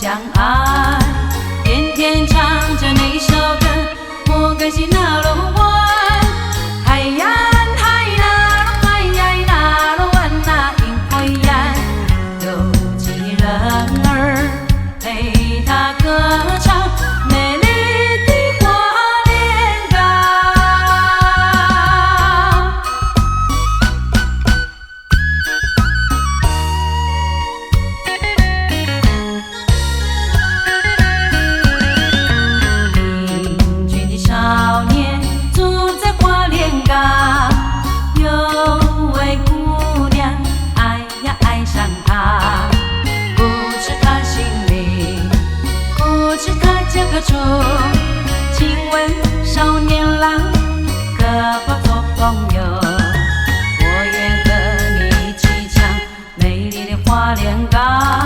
相爱，天天唱着那首歌，莫关心那路弯。海呀海呀海呀那路弯那因海呀，有几人儿陪他歌唱美丽的花莲港。英俊的少年住在花莲港，有位姑娘爱呀爱上他，不知他姓名，不知他家何处。请问少年郎，可否做朋友？我愿和你一起唱美丽的花莲港。